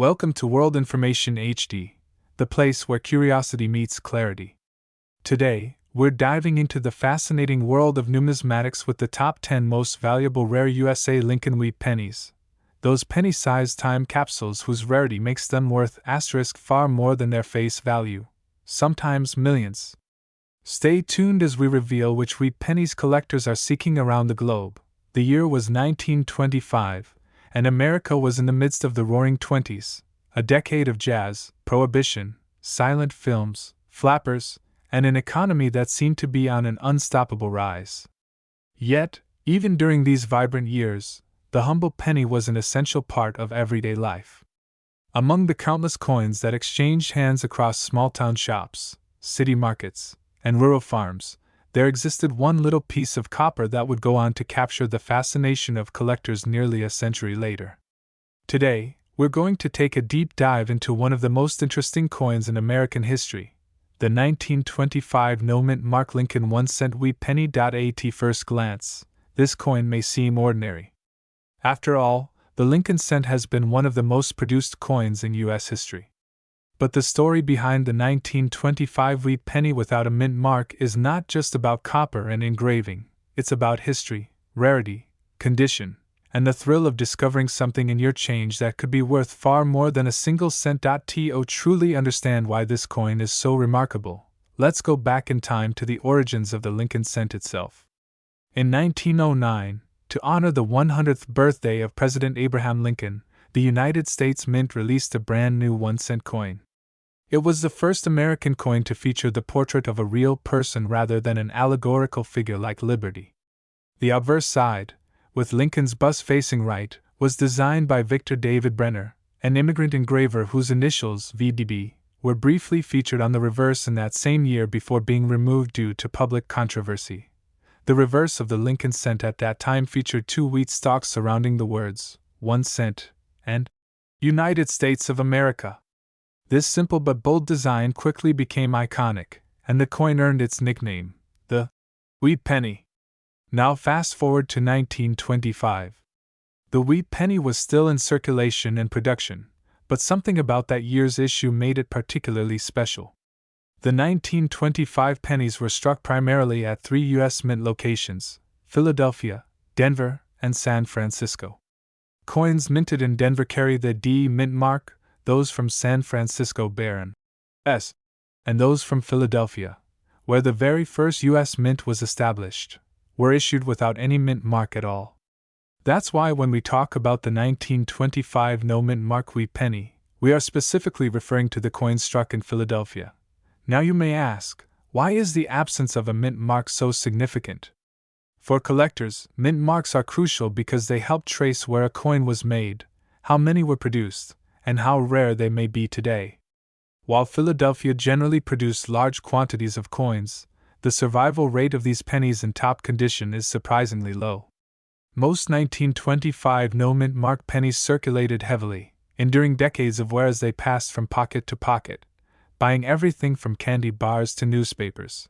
Welcome to World Information HD, the place where curiosity meets clarity. Today, we're diving into the fascinating world of numismatics with the top 10 most valuable rare USA Lincoln wheat pennies. Those penny-sized time capsules whose rarity makes them worth far more than their face value, sometimes millions. Stay tuned as we reveal which wheat pennies collectors are seeking around the globe. The year was 1925, and America was in the midst of the Roaring Twenties, a decade of jazz, prohibition, silent films, flappers, and an economy that seemed to be on an unstoppable rise. Yet, even during these vibrant years, the humble penny was an essential part of everyday life. Among the countless coins that exchanged hands across small-town shops, city markets, and rural farms, there existed one little piece of copper that would go on to capture the fascination of collectors nearly a century later. Today, we're going to take a deep dive into one of the most interesting coins in American history, the 1925 no-mint mark Lincoln 1-cent wheat penny. At first glance, this coin may seem ordinary. After all, the Lincoln cent has been one of the most produced coins in U.S. history. But the story behind the 1925 wheat penny without a mint mark is not just about copper and engraving, it's about history, rarity, condition, and the thrill of discovering something in your change that could be worth far more than a single cent. To truly understand why this coin is so remarkable, let's go back in time to the origins of the Lincoln cent itself. In 1909, to honor the 100th birthday of President Abraham Lincoln, the United States Mint released a brand new 1-cent coin. It was the first American coin to feature the portrait of a real person rather than an allegorical figure like Liberty. The obverse side, with Lincoln's bust facing right, was designed by Victor David Brenner, an immigrant engraver whose initials, VDB, were briefly featured on the reverse in that same year before being removed due to public controversy. The reverse of the Lincoln cent at that time featured two wheat stalks surrounding the words, 1 cent, and United States of America. This simple but bold design quickly became iconic, and the coin earned its nickname, the wheat penny. Now fast forward to 1925. The wheat penny was still in circulation and production, but something about that year's issue made it particularly special. The 1925 pennies were struck primarily at 3 U.S. mint locations: Philadelphia, Denver, and San Francisco. Coins minted in Denver carry the D mint mark, those from San Francisco bear an S, and those from Philadelphia, where the very first U.S. mint was established, were issued without any mint mark at all. That's why when we talk about the 1925 no-mint mark wheat penny, we are specifically referring to the coin struck in Philadelphia. Now you may ask, why is the absence of a mint mark so significant? For collectors, mint marks are crucial because they help trace where a coin was made, how many were produced, and how rare they may be today. While Philadelphia generally produced large quantities of coins, the survival rate of these pennies in top condition is surprisingly low. Most 1925 no-mint mark pennies circulated heavily, enduring decades of wear as they passed from pocket to pocket, buying everything from candy bars to newspapers.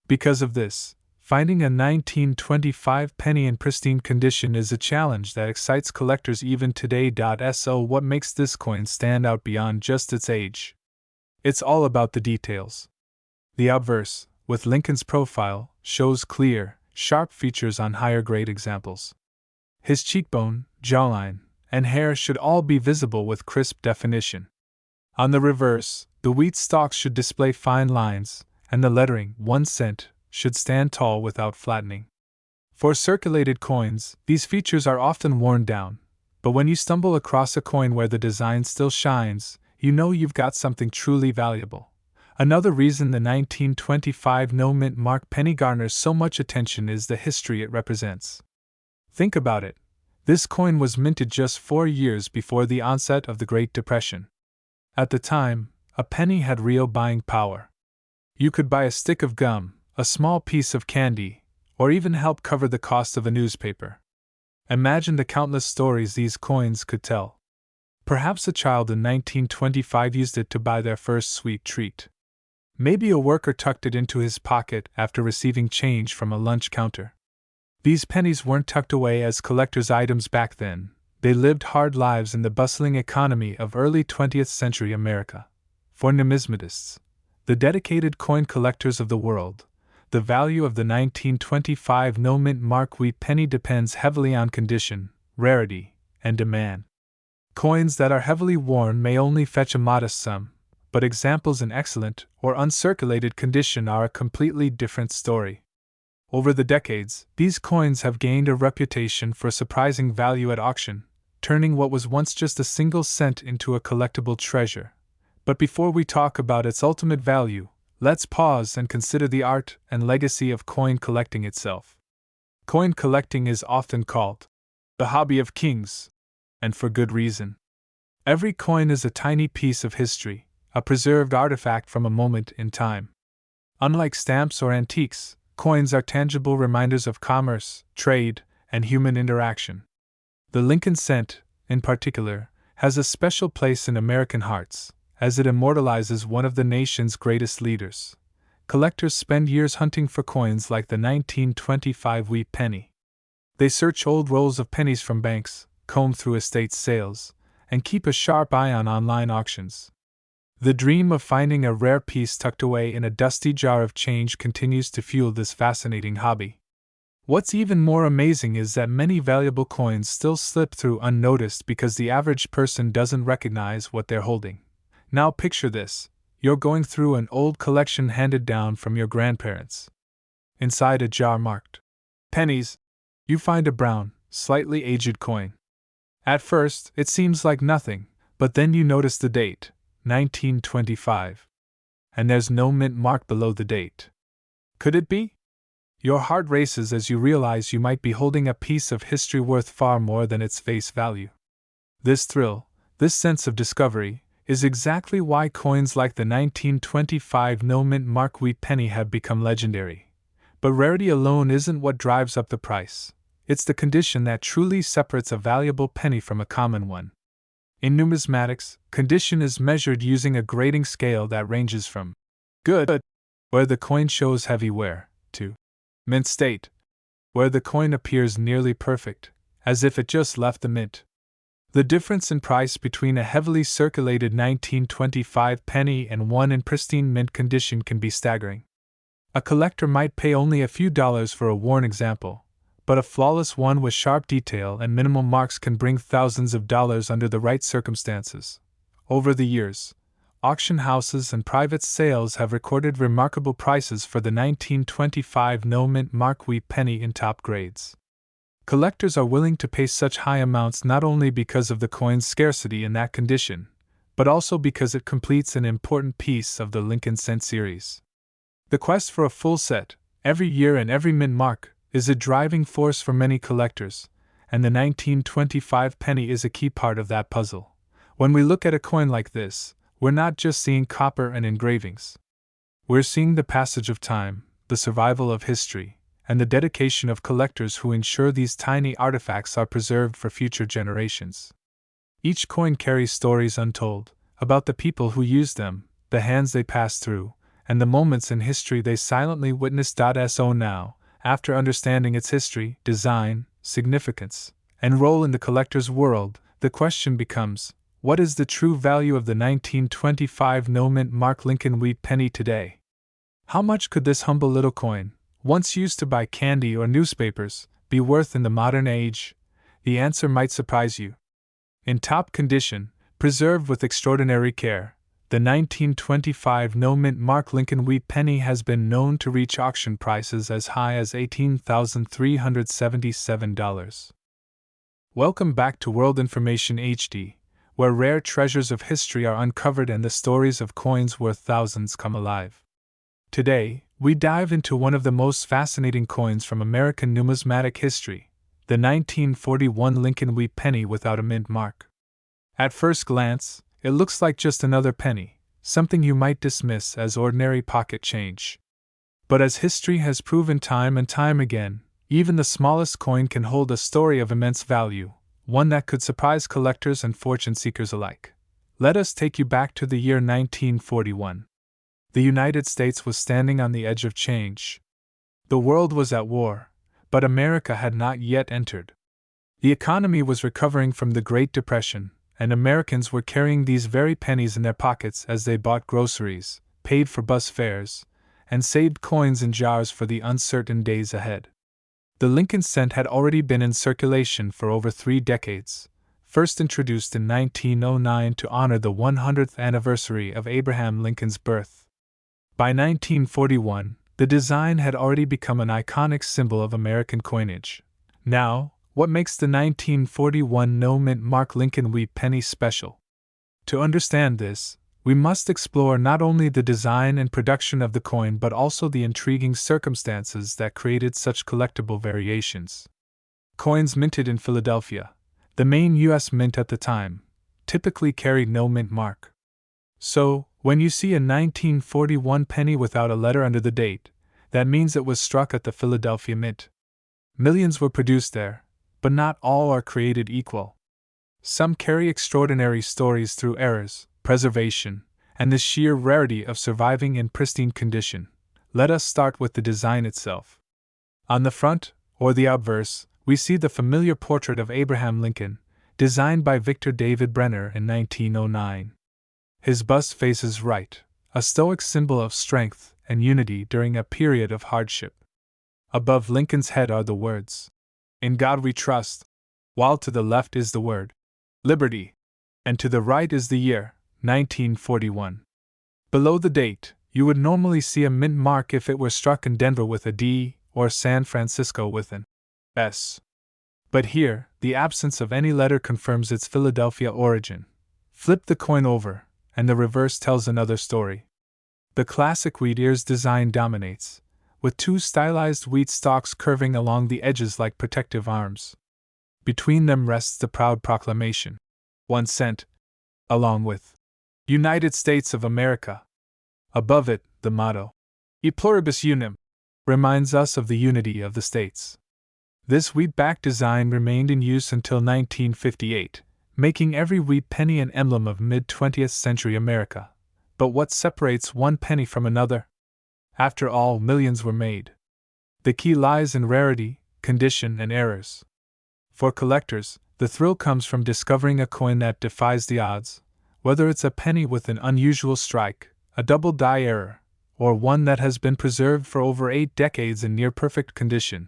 Because of this, finding a 1925 penny in pristine condition is a challenge that excites collectors even today. So what makes this coin stand out beyond just its age? It's all about the details. The obverse, with Lincoln's profile, shows clear, sharp features on higher grade examples. His cheekbone, jawline, and hair should all be visible with crisp definition. On the reverse, the wheat stalks should display fine lines, and the lettering, 1 cent, should stand tall without flattening. For circulated coins, these features are often worn down, but when you stumble across a coin where the design still shines, you know you've got something truly valuable. Another reason the 1925 no-mint mark penny garners so much attention is the history it represents. Think about it. This coin was minted just 4 years before the onset of the Great Depression. At the time, a penny had real buying power. You could buy a stick of gum, a small piece of candy, or even help cover the cost of a newspaper. Imagine the countless stories these coins could tell. Perhaps a child in 1925 used it to buy their first sweet treat. Maybe a worker tucked it into his pocket after receiving change from a lunch counter. These pennies weren't tucked away as collector's items back then. They lived hard lives in the bustling economy of early 20th century America. For numismatists, the dedicated coin collectors of the world, the value of the 1925 no-mint mark wheat penny depends heavily on condition, rarity, and demand. Coins that are heavily worn may only fetch a modest sum, but examples in excellent or uncirculated condition are a completely different story. Over the decades, these coins have gained a reputation for surprising value at auction, turning what was once just a single cent into a collectible treasure. But before we talk about its ultimate value, let's pause and consider the art and legacy of coin collecting itself. Coin collecting is often called the hobby of kings, and for good reason. Every coin is a tiny piece of history, a preserved artifact from a moment in time. Unlike stamps or antiques, coins are tangible reminders of commerce, trade, and human interaction. The Lincoln cent, in particular, has a special place in American hearts, as it immortalizes one of the nation's greatest leaders. Collectors spend years hunting for coins like the 1925 wheat penny. They search old rolls of pennies from banks, comb through estate sales, and keep a sharp eye on online auctions. The dream of finding a rare piece tucked away in a dusty jar of change continues to fuel this fascinating hobby. What's even more amazing is that many valuable coins still slip through unnoticed because the average person doesn't recognize what they're holding. Now picture this: you're going through an old collection handed down from your grandparents. Inside a jar marked pennies, you find a brown, slightly aged coin. At first, it seems like nothing, but then you notice the date, 1925. And there's no mint mark below the date. Could it be? Your heart races as you realize you might be holding a piece of history worth far more than its face value. This thrill, this sense of discovery, is exactly why coins like the 1925 no-mint mark wheat penny have become legendary. But rarity alone isn't what drives up the price. It's the condition that truly separates a valuable penny from a common one. In numismatics, condition is measured using a grading scale that ranges from good, where the coin shows heavy wear, to mint state, where the coin appears nearly perfect, as if it just left the mint. The difference in price between a heavily circulated 1925 penny and one in pristine mint condition can be staggering. A collector might pay only a few dollars for a worn example, but a flawless one with sharp detail and minimal marks can bring thousands of dollars under the right circumstances. Over the years, auction houses and private sales have recorded remarkable prices for the 1925 no-mint mark wheat penny in top grades. Collectors are willing to pay such high amounts not only because of the coin's scarcity in that condition, but also because it completes an important piece of the Lincoln cent series. The quest for a full set, every year and every mint mark, is a driving force for many collectors, and the 1925 penny is a key part of that puzzle. When we look at a coin like this, we're not just seeing copper and engravings. We're seeing the passage of time, the survival of history, and the dedication of collectors who ensure these tiny artifacts are preserved for future generations. Each coin carries stories untold, about the people who used them, the hands they passed through, and the moments in history they silently witnessed. So now, after understanding its history, design, significance, and role in the collector's world, the question becomes, what is the true value of the 1925 no-mint mark Lincoln wheat penny today? How much could this humble little coin, once used to buy candy or newspapers, be worth in the modern age? The answer might surprise you. In top condition, preserved with extraordinary care, the 1925 no-mint mark Lincoln wheat penny has been known to reach auction prices as high as $18,377. Welcome back to World Information HD, where rare treasures of history are uncovered and the stories of coins worth thousands come alive. Today, we dive into one of the most fascinating coins from American numismatic history, the 1941 Lincoln wheat penny without a mint mark. At first glance, it looks like just another penny, something you might dismiss as ordinary pocket change. But as history has proven time and time again, even the smallest coin can hold a story of immense value, one that could surprise collectors and fortune seekers alike. Let us take you back to the year 1941. The United States was standing on the edge of change. The world was at war, but America had not yet entered. The economy was recovering from the Great Depression, and Americans were carrying these very pennies in their pockets as they bought groceries, paid for bus fares, and saved coins in jars for the uncertain days ahead. The Lincoln cent had already been in circulation for over 3 decades, first introduced in 1909 to honor the 100th anniversary of Abraham Lincoln's birth. By 1941, the design had already become an iconic symbol of American coinage. Now, what makes the 1941 no-mint mark Lincoln wheat penny special? To understand this, we must explore not only the design and production of the coin but also the intriguing circumstances that created such collectible variations. Coins minted in Philadelphia, the main U.S. mint at the time, typically carried no mint mark. So, when you see a 1941 penny without a letter under the date, that means it was struck at the Philadelphia Mint. Millions were produced there, but not all are created equal. Some carry extraordinary stories through errors, preservation, and the sheer rarity of surviving in pristine condition. Let us start with the design itself. On the front, or the obverse, we see the familiar portrait of Abraham Lincoln, designed by Victor David Brenner in 1909. His bust faces right, a stoic symbol of strength and unity during a period of hardship. Above Lincoln's head are the words, "In God we trust," while to the left is the word, "Liberty," and to the right is the year, 1941. Below the date, you would normally see a mint mark if it were struck in Denver with a D or San Francisco with an S. But here, the absence of any letter confirms its Philadelphia origin. Flip the coin over, and the reverse tells another story. The classic wheat ears design dominates, with 2 stylized wheat stalks curving along the edges like protective arms. Between them rests the proud proclamation, 1 cent, along with United States of America. Above it, the motto, E pluribus unum, reminds us of the unity of the states. This wheat-backed design remained in use until 1958, making every wheat penny an emblem of mid-20th century America. But what separates one penny from another? After all, millions were made. The key lies in rarity, condition, and errors. For collectors, the thrill comes from discovering a coin that defies the odds, whether it's a penny with an unusual strike, a double die error, or one that has been preserved for over 8 decades in near-perfect condition.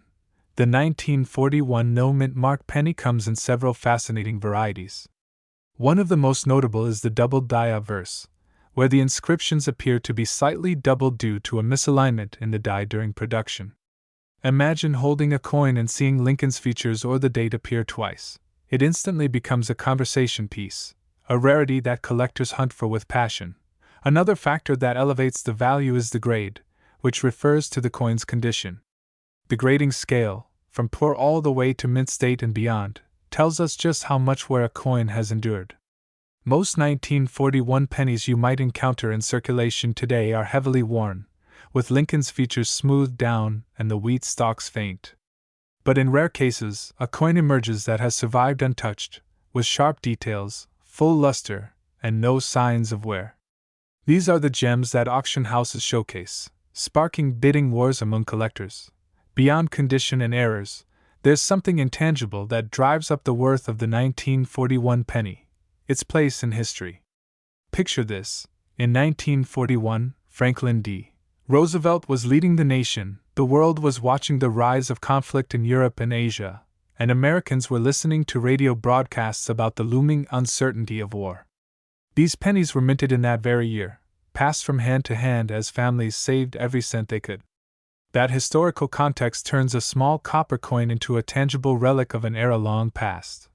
The 1941 no-mint mark penny comes in several fascinating varieties. One of the most notable is the double die obverse, where the inscriptions appear to be slightly doubled due to a misalignment in the die during production. Imagine holding a coin and seeing Lincoln's features or the date appear twice. It instantly becomes a conversation piece, a rarity that collectors hunt for with passion. Another factor that elevates the value is the grade, which refers to the coin's condition. The grading scale, from poor all the way to mint state and beyond, tells us just how much wear a coin has endured. Most 1941 pennies you might encounter in circulation today are heavily worn, with Lincoln's features smoothed down and the wheat stalks faint. But in rare cases, a coin emerges that has survived untouched, with sharp details, full luster, and no signs of wear. These are the gems that auction houses showcase, sparking bidding wars among collectors. Beyond condition and errors, there's something intangible that drives up the worth of the 1941 penny: its place in history. Picture this: in 1941, Franklin D. Roosevelt was leading the nation, the world was watching the rise of conflict in Europe and Asia, and Americans were listening to radio broadcasts about the looming uncertainty of war. These pennies were minted in that very year, passed from hand to hand as families saved every cent they could. That historical context turns a small copper coin into a tangible relic of an era long past.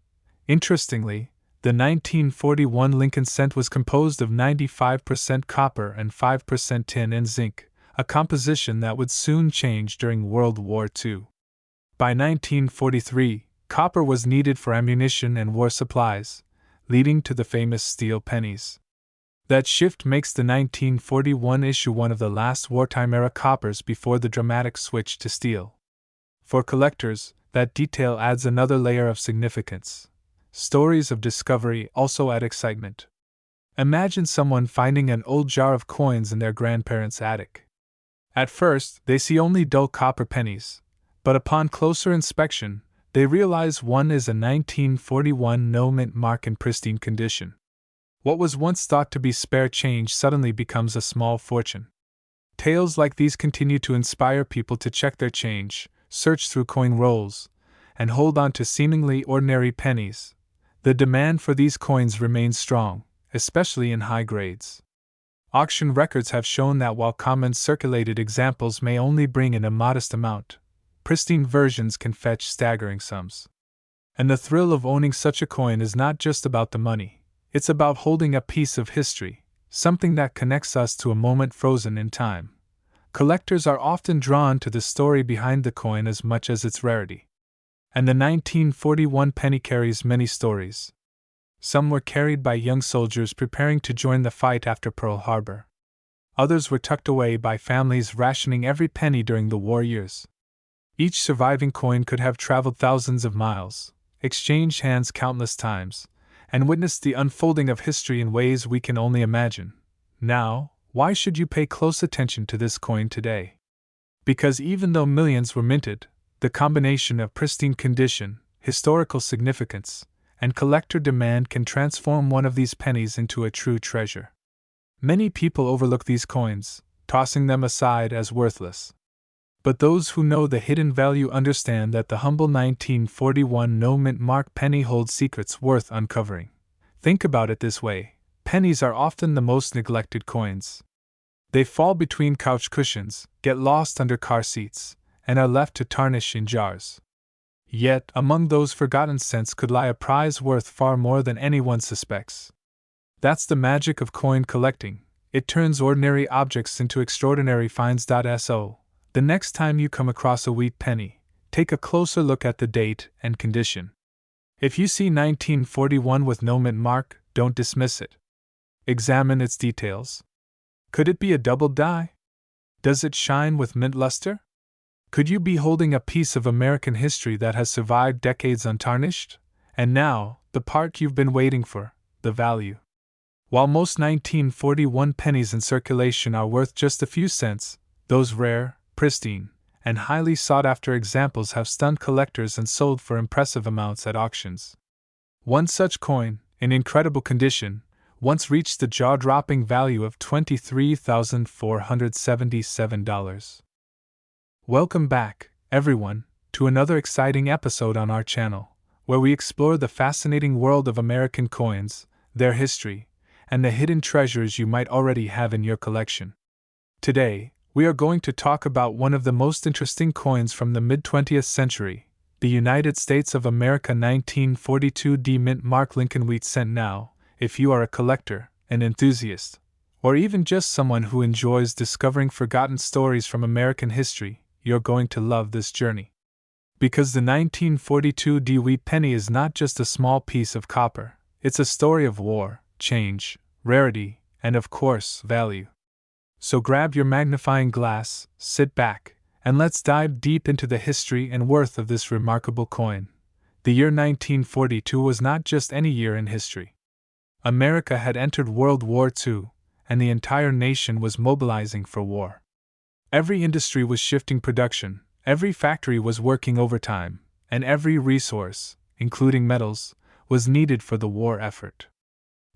Interestingly, the 1941 Lincoln cent was composed of 95% copper and 5% tin and zinc, a composition that would soon change during World War II. By 1943, copper was needed for ammunition and war supplies, leading to the famous steel pennies. That shift makes the 1941 issue one of the last wartime-era coppers before the dramatic switch to steel. For collectors, that detail adds another layer of significance. Stories of discovery also add excitement. Imagine someone finding an old jar of coins in their grandparents' attic. At first, they see only dull copper pennies, but upon closer inspection, they realize one is a 1941 no-mint mark in pristine condition. What was once thought to be spare change suddenly becomes a small fortune. Tales like these continue to inspire people to check their change, search through coin rolls, and hold on to seemingly ordinary pennies. The demand for these coins remains strong, especially in high grades. Auction records have shown that while common circulated examples may only bring in a modest amount, pristine versions can fetch staggering sums. And the thrill of owning such a coin is not just about the money, it's about holding a piece of history, something that connects us to a moment frozen in time. Collectors are often drawn to the story behind the coin as much as its rarity. And the 1941 penny carries many stories. Some were carried by young soldiers preparing to join the fight after Pearl Harbor. Others were tucked away by families rationing every penny during the war years. Each surviving coin could have traveled thousands of miles, exchanged hands countless times, and witnessed the unfolding of history in ways we can only imagine. Now, why should you pay close attention to this coin today? Because even though millions were minted, the combination of pristine condition, historical significance, and collector demand can transform one of these pennies into a true treasure. Many people overlook these coins, tossing them aside as worthless. But those who know the hidden value understand that the humble 1941 no-mint mark penny holds secrets worth uncovering. Think about it this way: pennies are often the most neglected coins. They fall between couch cushions, get lost under car seats, and are left to tarnish in jars. Yet, among those forgotten cents could lie a prize worth far more than anyone suspects. That's the magic of coin collecting. It turns ordinary objects into extraordinary finds. So, the next time you come across a wheat penny, take a closer look at the date and condition. If you see 1941 with no mint mark, don't dismiss it. Examine its details. Could it be a double die? Does it shine with mint luster? Could you be holding a piece of American history that has survived decades untarnished? And now, the part you've been waiting for, the value. While most 1941 pennies in circulation are worth just a few cents, those rare, pristine, and highly sought-after examples have stunned collectors and sold for impressive amounts at auctions. One such coin, in incredible condition, once reached the jaw-dropping value of $23,477. Welcome back, everyone, to another exciting episode on our channel, where we explore the fascinating world of American coins, their history, and the hidden treasures you might already have in your collection. Today, we are going to talk about one of the most interesting coins from the mid-20th century, the United States of America 1942 D mint mark Lincoln wheat cent. Now, if you are a collector, an enthusiast, or even just someone who enjoys discovering forgotten stories from American history, you're going to love this journey. Because the 1942 D wheat penny is not just a small piece of copper, it's a story of war, change, rarity, and of course, value. So grab your magnifying glass, sit back, and let's dive deep into the history and worth of this remarkable coin. The year 1942 was not just any year in history. America had entered World War II, and the entire nation was mobilizing for war. Every industry was shifting production, every factory was working overtime, and every resource, including metals, was needed for the war effort.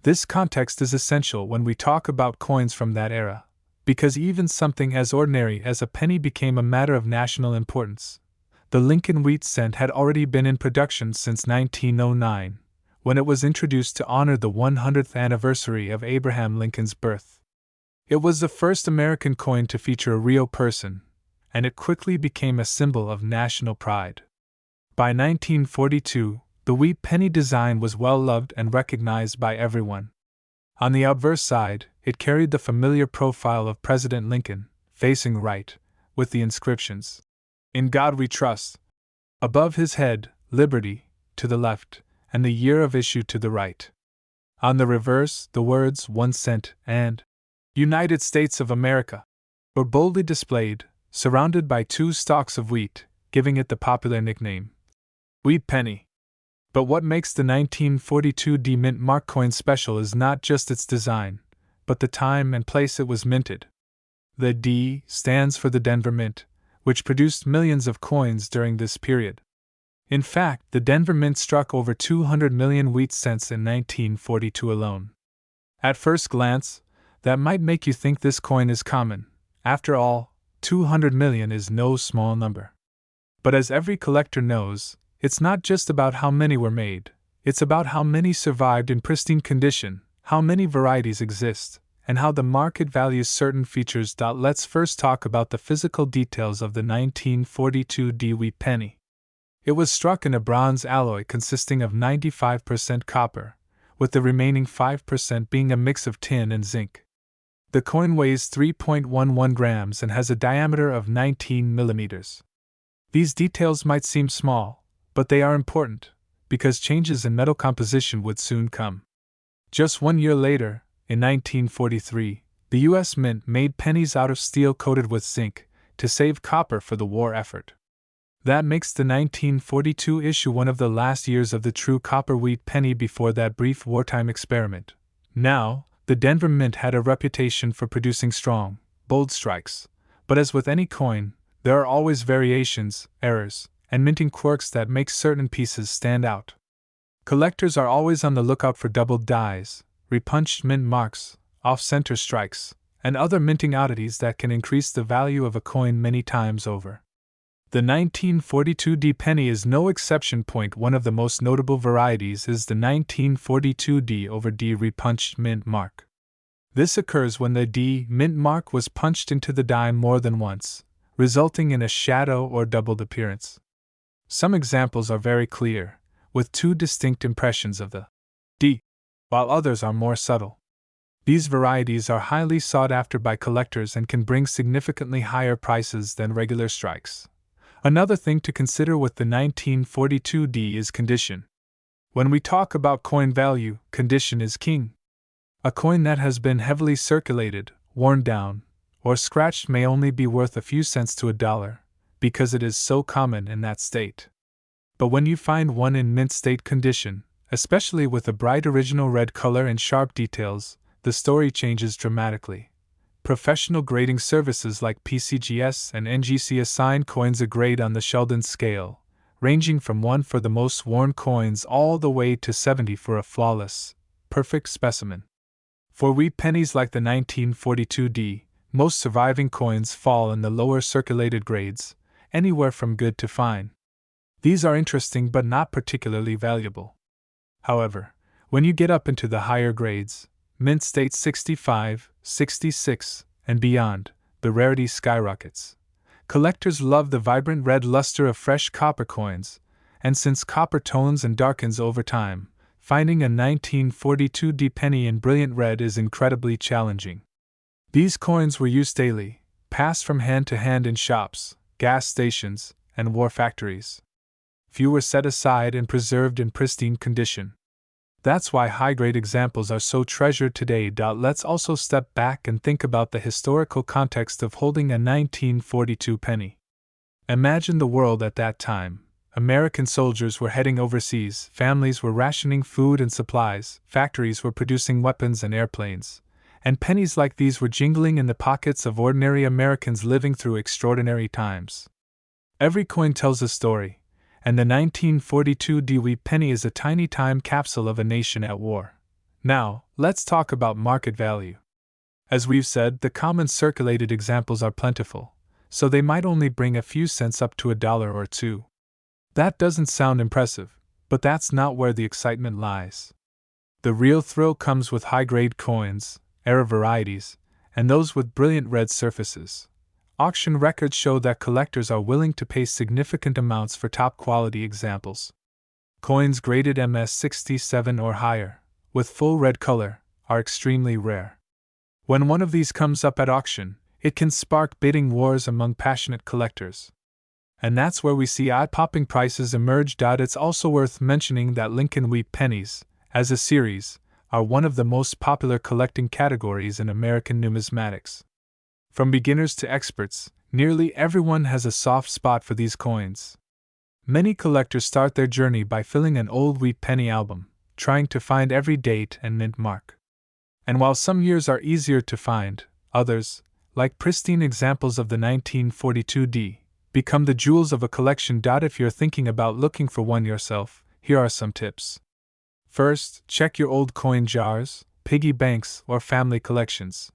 This context is essential when we talk about coins from that era, because even something as ordinary as a penny became a matter of national importance. The Lincoln wheat cent had already been in production since 1909, when it was introduced to honor the 100th anniversary of Abraham Lincoln's birth. It was the first American coin to feature a real person, and it quickly became a symbol of national pride. By 1942, the wheat penny design was well loved and recognized by everyone. On the obverse side, it carried the familiar profile of President Lincoln, facing right, with the inscriptions, "In God We Trust." Above his head, "Liberty," to the left, and the year of issue to the right. On the reverse, the words "1 cent" and "United States of America" were boldly displayed, surrounded by two stalks of wheat, giving it the popular nickname, Wheat Penny. But what makes the 1942 D mint mark coin special is not just its design, but the time and place it was minted. The D stands for the Denver Mint, which produced millions of coins during this period. In fact, the Denver Mint struck over 200 million wheat cents in 1942 alone. At first glance, that might make you think this coin is common. After all, 200 million is no small number. But as every collector knows, it's not just about how many were made, it's about how many survived in pristine condition, how many varieties exist, and how the market values certain features. Let's first talk about the physical details of the 1942 D wheat penny. It was struck in a bronze alloy consisting of 95% copper, with the remaining 5% being a mix of tin and zinc. The coin weighs 3.11 grams and has a diameter of 19 millimeters. These details might seem small, but they are important, because changes in metal composition would soon come. Just 1 year later, in 1943, the U.S. Mint made pennies out of steel coated with zinc to save copper for the war effort. That makes the 1942 issue one of the last years of the true copper wheat penny before that brief wartime experiment. Now, the Denver Mint had a reputation for producing strong, bold strikes, but as with any coin, there are always variations, errors, and minting quirks that make certain pieces stand out. Collectors are always on the lookout for doubled dies, repunched mint marks, off-center strikes, and other minting oddities that can increase the value of a coin many times over. The 1942 D penny is no exception. One of the most notable varieties is the 1942 D over D repunched mint mark. This occurs when the D mint mark was punched into the die more than once, resulting in a shadow or doubled appearance. Some examples are very clear, with two distinct impressions of the D, while others are more subtle. These varieties are highly sought after by collectors and can bring significantly higher prices than regular strikes. Another thing to consider with the 1942 D is condition. When we talk about coin value, condition is king. A coin that has been heavily circulated, worn down, or scratched may only be worth a few cents to $1, because it is so common in that state. But when you find one in mint state condition, especially with a bright original red color and sharp details, the story changes dramatically. Professional grading services like PCGS and NGC assign coins a grade on the Sheldon scale, ranging from 1 for the most worn coins all the way to 70 for a flawless, perfect specimen. For wheat pennies like the 1942 D, most surviving coins fall in the lower circulated grades, anywhere from good to fine. These are interesting but not particularly valuable. However, when you get up into the higher grades, mint state 65, 66, and beyond, the rarity skyrockets. Collectors love the vibrant red luster of fresh copper coins, and since copper tones and darkens over time, finding a 1942 D penny in brilliant red is incredibly challenging. These coins were used daily, passed from hand to hand in shops, gas stations, and war factories. Few were set aside and preserved in pristine condition. That's why high-grade examples are so treasured today. Let's also step back and think about the historical context of holding a 1942 penny. Imagine the world at that time. American soldiers were heading overseas, families were rationing food and supplies, factories were producing weapons and airplanes, and pennies like these were jingling in the pockets of ordinary Americans living through extraordinary times. Every coin tells a story, and the 1942 D wheat penny is a tiny time capsule of a nation at war. Now, let's talk about market value. As we've said, the common circulated examples are plentiful, so they might only bring a few cents up to $1 or $2. That doesn't sound impressive, but that's not where the excitement lies. The real thrill comes with high-grade coins, era varieties, and those with brilliant red surfaces. Auction records show that collectors are willing to pay significant amounts for top-quality examples. Coins graded MS67 or higher, with full red color, are extremely rare. When one of these comes up at auction, it can spark bidding wars among passionate collectors. And that's where we see eye-popping prices emerge. It's also worth mentioning that Lincoln wheat pennies, as a series, are one of the most popular collecting categories in American numismatics. From beginners to experts, nearly everyone has a soft spot for these coins. Many collectors start their journey by filling an old wheat penny album, trying to find every date and mint mark. And while some years are easier to find, others, like pristine examples of the 1942 D, become the jewels of a collection. If you're thinking about looking for one yourself, here are some tips. First, check your old coin jars, piggy banks, or family collections.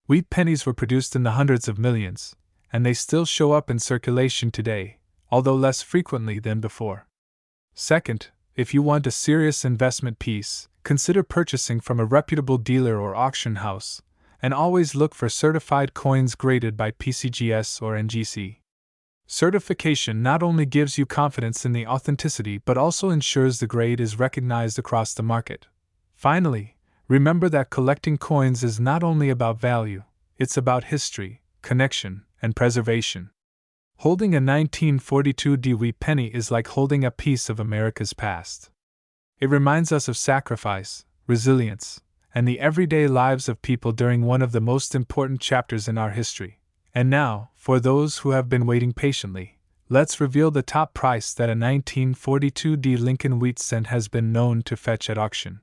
Wheat pennies were produced in the hundreds of millions, and they still show up in circulation today, although less frequently than before. Second, if you want a serious investment piece, consider purchasing from a reputable dealer or auction house, and always look for certified coins graded by PCGS or NGC. Certification not only gives you confidence in the authenticity but also ensures the grade is recognized across the market. Finally, remember that collecting coins is not only about value, it's about history, connection, and preservation. Holding a 1942 wheat penny is like holding a piece of America's past. It reminds us of sacrifice, resilience, and the everyday lives of people during one of the most important chapters in our history. And now, for those who have been waiting patiently, let's reveal the top price that a 1942 Lincoln wheat cent has been known to fetch at auction.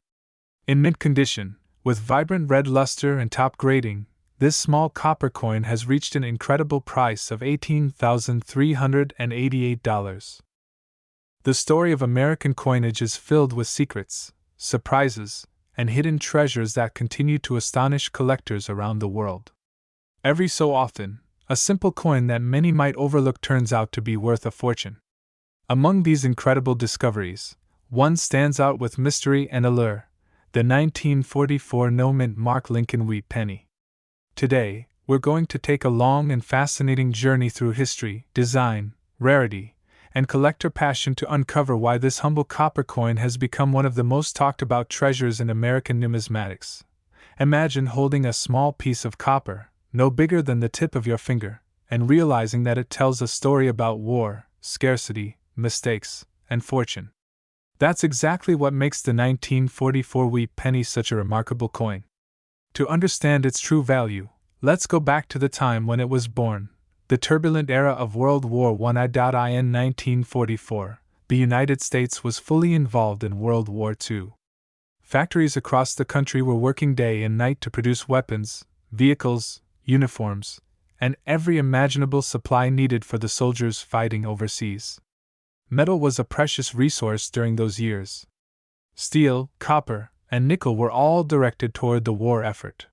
In mint condition, with vibrant red luster and top grading, this small copper coin has reached an incredible price of $18,388. The story of American coinage is filled with secrets, surprises, and hidden treasures that continue to astonish collectors around the world. Every so often, a simple coin that many might overlook turns out to be worth a fortune. Among these incredible discoveries, one stands out with mystery and allure: the 1944 no-mint mark Lincoln wheat penny. Today, we're going to take a long and fascinating journey through history, design, rarity, and collector passion to uncover why this humble copper coin has become one of the most talked about treasures in American numismatics. Imagine holding a small piece of copper, no bigger than the tip of your finger, and realizing that it tells a story about war, scarcity, mistakes, and fortune. That's exactly what makes the 1944 wheat penny such a remarkable coin. To understand its true value, let's go back to the time when it was born, the turbulent era of World War I. In 1944, the United States was fully involved in World War II. Factories across the country were working day and night to produce weapons, vehicles, uniforms, and every imaginable supply needed for the soldiers fighting overseas. Metal was a precious resource during those years. Steel, copper, and nickel were all directed toward the war effort.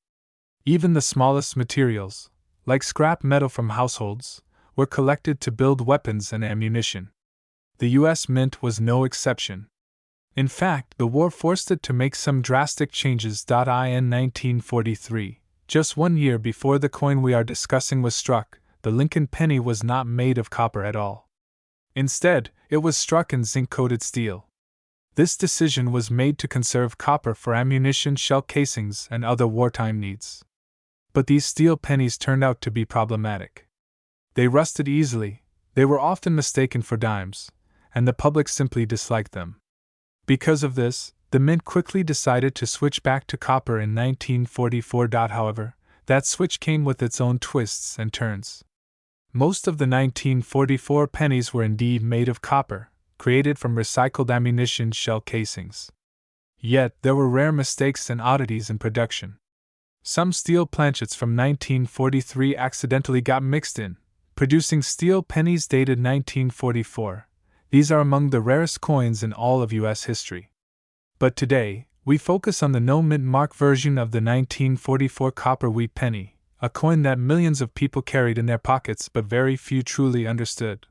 Even the smallest materials, like scrap metal from households, were collected to build weapons and ammunition. The U.S. Mint was no exception. In fact, the war forced it to make some drastic changes. In 1943, just 1 year before the coin we are discussing was struck, the Lincoln penny was not made of copper at all. Instead, it was struck in zinc-coated steel. This decision was made to conserve copper for ammunition, shell casings, and other wartime needs. But these steel pennies turned out to be problematic. They rusted easily, they were often mistaken for dimes, and the public simply disliked them. Because of this, the mint quickly decided to switch back to copper in 1944. However, that switch came with its own twists and turns. Most of the 1944 pennies were indeed made of copper, created from recycled ammunition shell casings. Yet, there were rare mistakes and oddities in production. Some steel planchets from 1943 accidentally got mixed in, producing steel pennies dated 1944. These are among the rarest coins in all of U.S. history. But today, we focus on the no-mint mark version of the 1944 copper wheat penny, a coin that millions of people carried in their pockets but very few truly understood.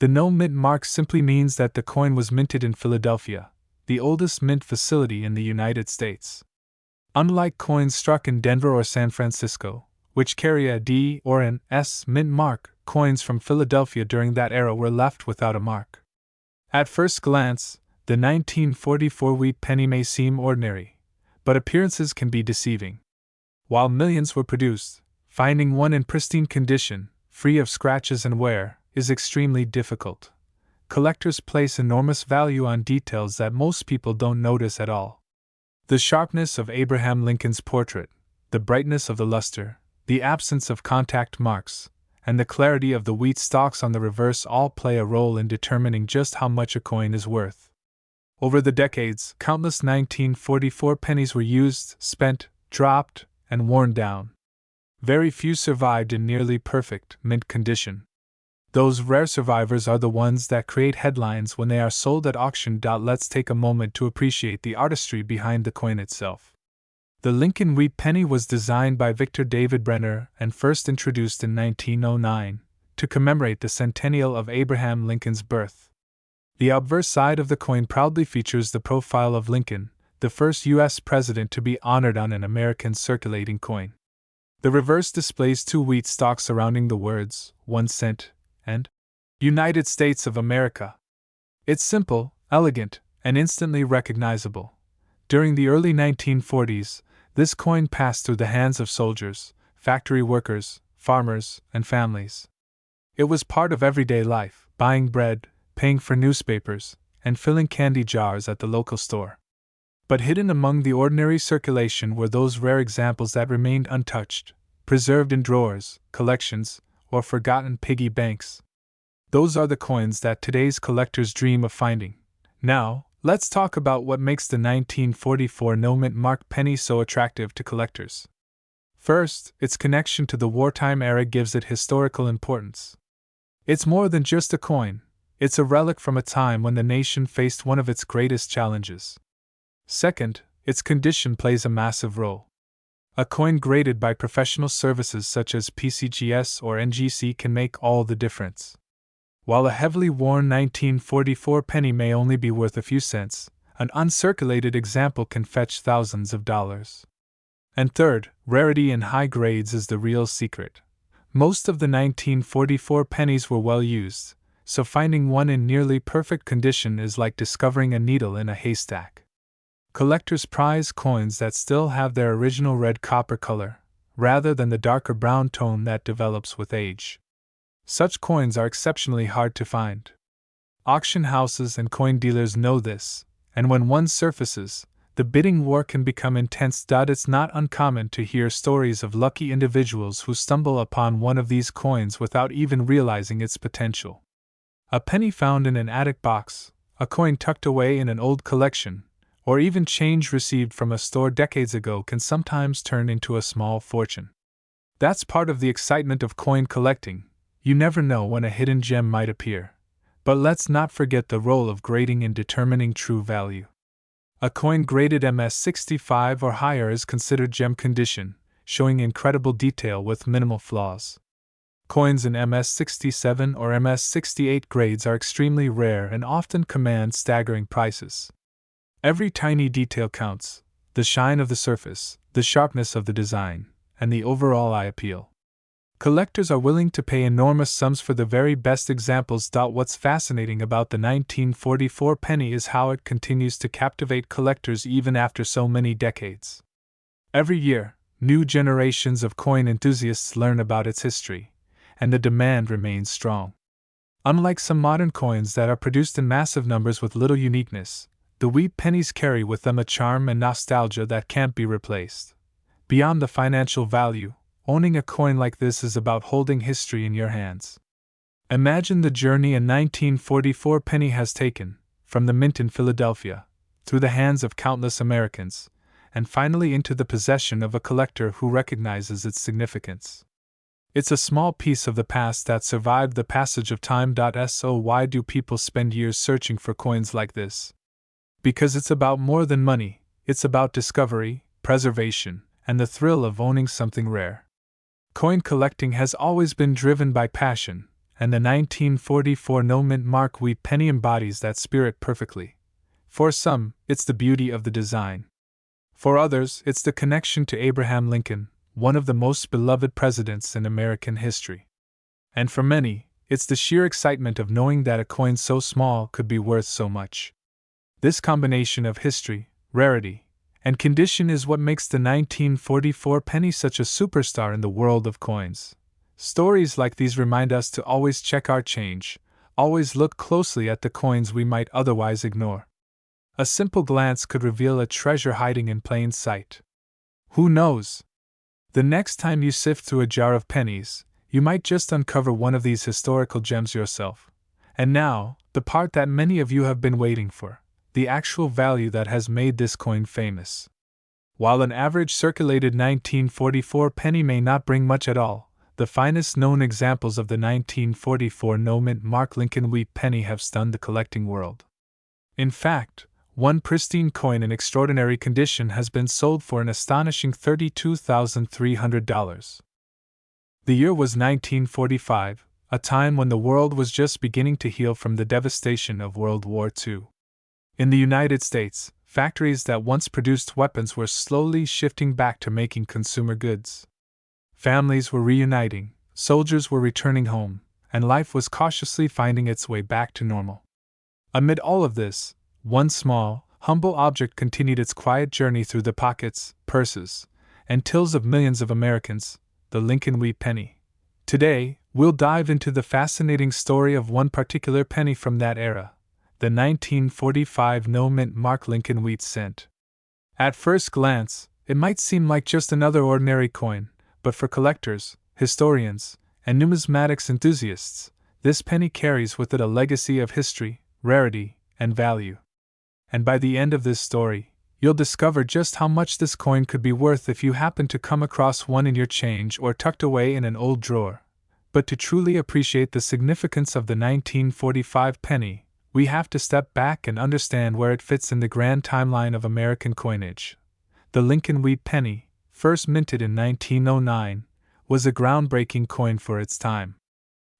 The no-mint mark simply means that the coin was minted in Philadelphia, the oldest mint facility in the United States. Unlike coins struck in Denver or San Francisco, which carry a D or an S mint mark, coins from Philadelphia during that era were left without a mark. At first glance, the 1944 wheat penny may seem ordinary, but appearances can be deceiving. While millions were produced, finding one in pristine condition, free of scratches and wear, is extremely difficult. Collectors place enormous value on details that most people don't notice at all. The sharpness of Abraham Lincoln's portrait, the brightness of the luster, the absence of contact marks, and the clarity of the wheat stalks on the reverse all play a role in determining just how much a coin is worth. Over the decades, countless 1944 pennies were used, spent, dropped, and worn down. Very few survived in nearly perfect mint condition. Those rare survivors are the ones that create headlines when they are sold at auction. Let's take a moment to appreciate the artistry behind the coin itself. The Lincoln Wheat penny was designed by Victor David Brenner and first introduced in 1909 to commemorate the centennial of Abraham Lincoln's birth. The obverse side of the coin proudly features the profile of Lincoln, the first U.S. president to be honored on an American circulating coin. The reverse displays two wheat stalks surrounding the words 1 cent and United States of America. It's simple, elegant, and instantly recognizable. During the early 1940s, this coin passed through the hands of soldiers, factory workers, farmers, and families. It was part of everyday life, buying bread, paying for newspapers, and filling candy jars at the local store. But hidden among the ordinary circulation were those rare examples that remained untouched, preserved in drawers, collections, or forgotten piggy banks. Those are the coins that today's collectors dream of finding. Now, let's talk about what makes the 1944 no-mint mark penny so attractive to collectors. First, its connection to the wartime era gives it historical importance. It's more than just a coin, it's a relic from a time when the nation faced one of its greatest challenges. Second, its condition plays a massive role. A coin graded by professional services such as PCGS or NGC can make all the difference. While a heavily worn 1944 penny may only be worth a few cents, an uncirculated example can fetch thousands of dollars. And third, rarity in high grades is the real secret. Most of the 1944 pennies were well used, so finding one in nearly perfect condition is like discovering a needle in a haystack. Collectors prize coins that still have their original red copper color, rather than the darker brown tone that develops with age. Such coins are exceptionally hard to find. Auction houses and coin dealers know this, and when one surfaces, the bidding war can become intense. It's not uncommon to hear stories of lucky individuals who stumble upon one of these coins without even realizing its potential. A penny found in an attic box, a coin tucked away in an old collection, or even change received from a store decades ago can sometimes turn into a small fortune. That's part of the excitement of coin collecting. You never know when a hidden gem might appear. But let's not forget the role of grading in determining true value. A coin graded MS65 or higher is considered gem condition, showing incredible detail with minimal flaws. Coins in MS67 or MS68 grades are extremely rare and often command staggering prices. Every tiny detail counts: the shine of the surface, the sharpness of the design, and the overall eye appeal. Collectors are willing to pay enormous sums for the very best examples. What's fascinating about the 1944 penny is how it continues to captivate collectors even after so many decades. Every year, new generations of coin enthusiasts learn about its history, and the demand remains strong. Unlike some modern coins that are produced in massive numbers with little uniqueness, the wheat pennies carry with them a charm and nostalgia that can't be replaced. Beyond the financial value, owning a coin like this is about holding history in your hands. Imagine the journey a 1944 penny has taken, from the mint in Philadelphia, through the hands of countless Americans, and finally into the possession of a collector who recognizes its significance. It's a small piece of the past that survived the passage of time. So why do people spend years searching for coins like this? Because it's about more than money, it's about discovery, preservation, and the thrill of owning something rare. Coin collecting has always been driven by passion, and the 1944 no-mint mark wheat penny embodies that spirit perfectly. For some, it's the beauty of the design. For others, it's the connection to Abraham Lincoln, one of the most beloved presidents in American history. And for many, it's the sheer excitement of knowing that a coin so small could be worth so much. This combination of history, rarity, and condition is what makes the 1944 penny such a superstar in the world of coins. Stories like these remind us to always check our change, always look closely at the coins we might otherwise ignore. A simple glance could reveal a treasure hiding in plain sight. Who knows? The next time you sift through a jar of pennies, you might just uncover one of these historical gems yourself. And now, the part that many of you have been waiting for: the actual value that has made this coin famous. While an average circulated 1944 penny may not bring much at all, the finest known examples of the 1944 no-mint mark Lincoln wheat penny have stunned the collecting world. In fact, one pristine coin in extraordinary condition has been sold for an astonishing $32,300. The year was 1945, a time when the world was just beginning to heal from the devastation of World War II. In the United States, factories that once produced weapons were slowly shifting back to making consumer goods. Families were reuniting, soldiers were returning home, and life was cautiously finding its way back to normal. Amid all of this, one small, humble object continued its quiet journey through the pockets, purses, and tills of millions of Americans, the Lincoln wheat penny. Today, we'll dive into the fascinating story of one particular penny from that era, the 1945 no-mint mark Lincoln wheat cent. At first glance, it might seem like just another ordinary coin, but for collectors, historians, and numismatics enthusiasts, this penny carries with it a legacy of history, rarity, and value. And by the end of this story, you'll discover just how much this coin could be worth if you happen to come across one in your change or tucked away in an old drawer. But to truly appreciate the significance of the 1945 penny, we have to step back and understand where it fits in the grand timeline of American coinage. The Lincoln wheat penny, first minted in 1909, was a groundbreaking coin for its time.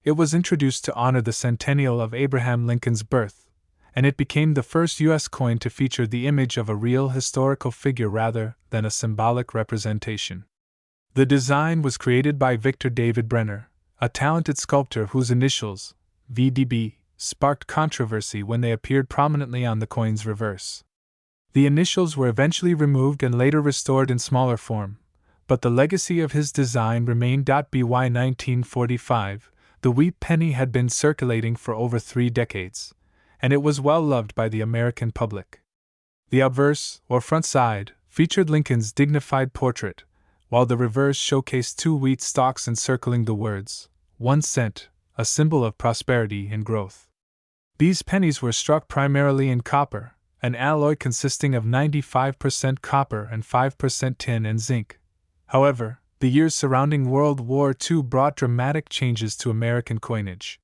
It was introduced to honor the centennial of Abraham Lincoln's birth, and it became the first U.S. coin to feature the image of a real historical figure rather than a symbolic representation. The design was created by Victor David Brenner, a talented sculptor whose initials, VDB, sparked controversy when they appeared prominently on the coin's reverse. The initials were eventually removed and later restored in smaller form, but the legacy of his design remained. By 1945, the wheat penny had been circulating for over 3 decades, and it was well loved by the American public. The obverse, or front side, featured Lincoln's dignified portrait, while the reverse showcased 2 wheat stalks encircling the words, 1 cent, a symbol of prosperity and growth. These pennies were struck primarily in copper, an alloy consisting of 95% copper and 5% tin and zinc. However, the years surrounding World War II brought dramatic changes to American coinage.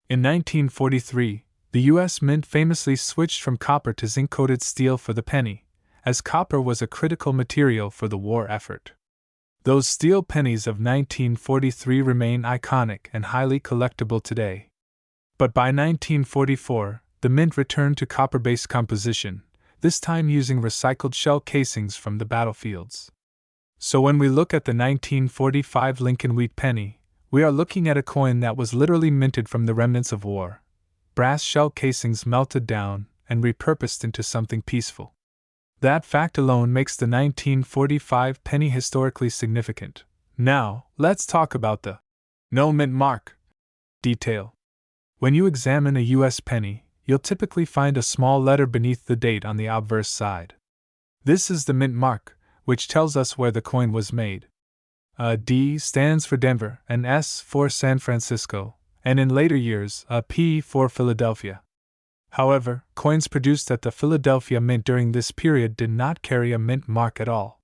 In 1943, the U.S. Mint famously switched from copper to zinc-coated steel for the penny, as copper was a critical material for the war effort. Those steel pennies of 1943 remain iconic and highly collectible today. But by 1944, the mint returned to copper-based composition, this time using recycled shell casings from the battlefields. So when we look at the 1945 Lincoln wheat penny, we are looking at a coin that was literally minted from the remnants of war. Brass shell casings melted down and repurposed into something peaceful. That fact alone makes the 1945 penny historically significant. Now, let's talk about the no mint mark detail. When you examine a U.S. penny, you'll typically find a small letter beneath the date on the obverse side. This is the mint mark, which tells us where the coin was made. A D stands for Denver, an S for San Francisco, and in later years, a P for Philadelphia. However, coins produced at the Philadelphia Mint during this period did not carry a mint mark at all.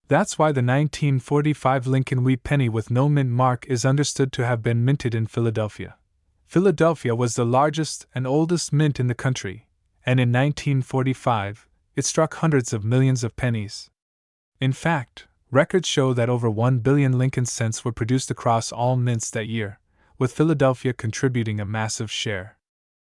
That's why the 1945 Lincoln wheat penny with no mint mark is understood to have been minted in Philadelphia. Philadelphia was the largest and oldest mint in the country, and in 1945, it struck hundreds of millions of pennies. In fact, records show that over 1 billion Lincoln cents were produced across all mints that year, with Philadelphia contributing a massive share.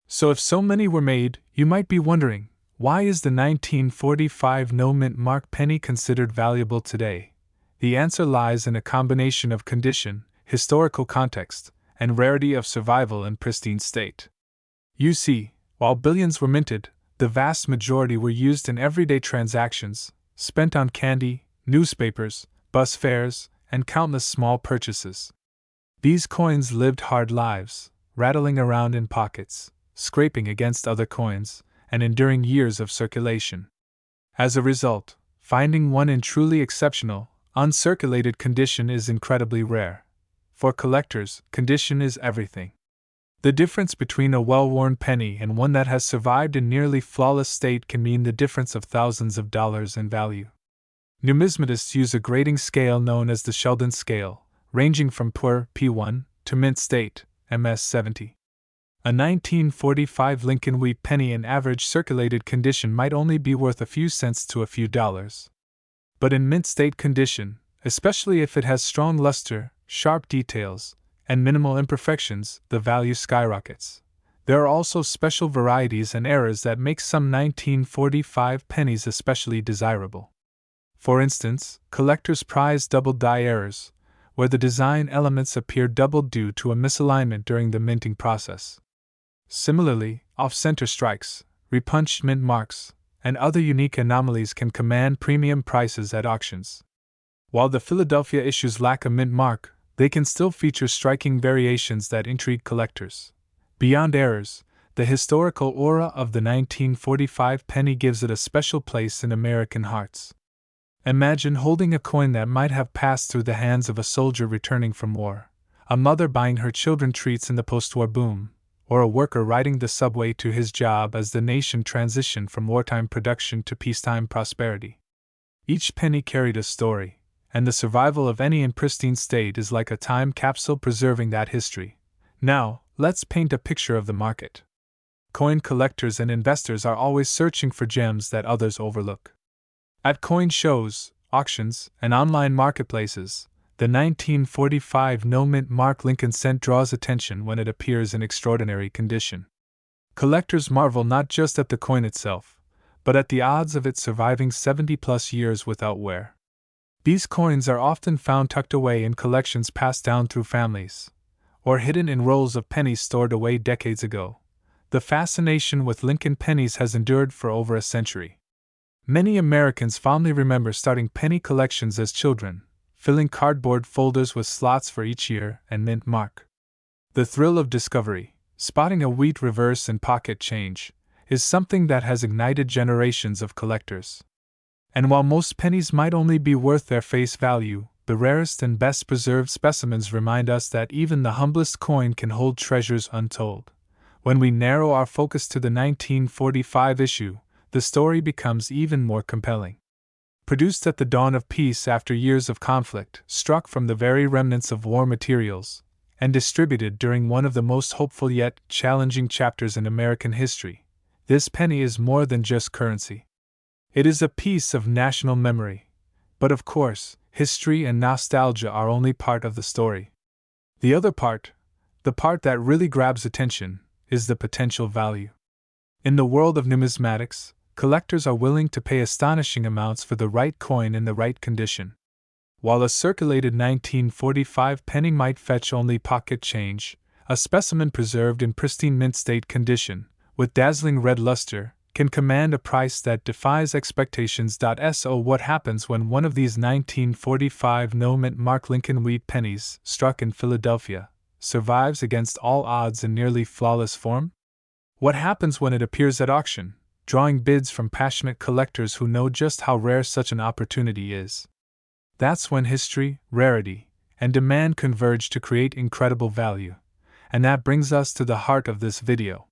So if so many were made, you might be wondering, why is the 1945 no mint mark penny considered valuable today? The answer lies in a combination of condition, historical context, and rarity of survival in pristine state. You see, while billions were minted, the vast majority were used in everyday transactions, spent on candy, newspapers, bus fares, and countless small purchases. These coins lived hard lives, rattling around in pockets, scraping against other coins, and enduring years of circulation. As a result, finding one in truly exceptional, uncirculated condition is incredibly rare. For collectors, condition is everything. The difference between a well-worn penny and one that has survived in nearly flawless state can mean the difference of thousands of dollars in value. Numismatists use a grading scale known as the Sheldon scale, ranging from poor P1 to mint state MS70. A 1945 Lincoln wheat penny in average circulated condition might only be worth a few cents to a few dollars. But in mint state condition, especially if it has strong luster, sharp details, and minimal imperfections, the value skyrockets. There are also special varieties and errors that make some 1945 pennies especially desirable. For instance, collectors prize double die errors, where the design elements appear doubled due to a misalignment during the minting process. Similarly, off-center strikes, repunched mint marks, and other unique anomalies can command premium prices at auctions. While the Philadelphia issues lack a mint mark, they can still feature striking variations that intrigue collectors. Beyond errors, the historical aura of the 1945 penny gives it a special place in American hearts. Imagine holding a coin that might have passed through the hands of a soldier returning from war, a mother buying her children treats in the post-war boom, or a worker riding the subway to his job as the nation transitioned from wartime production to peacetime prosperity. Each penny carried a story, and the survival of any in pristine state is like a time capsule preserving that history. Now, let's paint a picture of the market. Coin collectors and investors are always searching for gems that others overlook. At coin shows, auctions, and online marketplaces, the 1945 no-mint mark Lincoln cent draws attention when it appears in extraordinary condition. Collectors marvel not just at the coin itself, but at the odds of it surviving 70-plus years without wear. These coins are often found tucked away in collections passed down through families, or hidden in rolls of pennies stored away decades ago. The fascination with Lincoln pennies has endured for over a century. Many Americans fondly remember starting penny collections as children, filling cardboard folders with slots for each year and mint mark. The thrill of discovery, spotting a wheat reverse in pocket change, is something that has ignited generations of collectors. And while most pennies might only be worth their face value, the rarest and best preserved specimens remind us that even the humblest coin can hold treasures untold. When we narrow our focus to the 1945 issue, the story becomes even more compelling. Produced at the dawn of peace after years of conflict, struck from the very remnants of war materials, and distributed during one of the most hopeful yet challenging chapters in American history, this penny is more than just currency. It is a piece of national memory. But of course, history and nostalgia are only part of the story. The other part, the part that really grabs attention, is the potential value. In the world of numismatics, collectors are willing to pay astonishing amounts for the right coin in the right condition. While a circulated 1945 penny might fetch only pocket change, a specimen preserved in pristine mint state condition, with dazzling red luster, can command a price that defies expectations. So what happens when one of these 1945 no-mint mark Lincoln wheat pennies, struck in Philadelphia, survives against all odds in nearly flawless form? What happens when it appears at auction, drawing bids from passionate collectors who know just how rare such an opportunity is? That's when history, rarity, and demand converge to create incredible value. And that brings us to the heart of this video.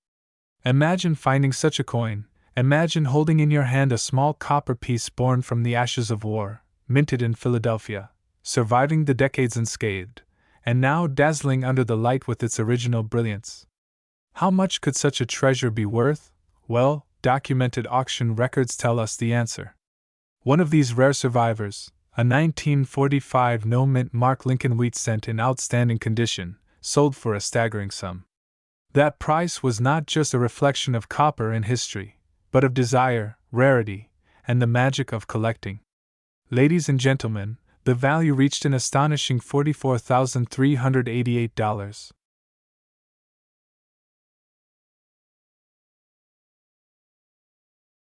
Imagine finding such a coin. Imagine holding in your hand a small copper piece born from the ashes of war, minted in Philadelphia, surviving the decades unscathed, and now dazzling under the light with its original brilliance. How much could such a treasure be worth? Well, documented auction records tell us the answer. One of these rare survivors, a 1945 no-mint mark Lincoln wheat cent in outstanding condition, sold for a staggering sum. That price was not just a reflection of copper in history, but of desire, rarity, and the magic of collecting. Ladies and gentlemen, the value reached an astonishing $44,388.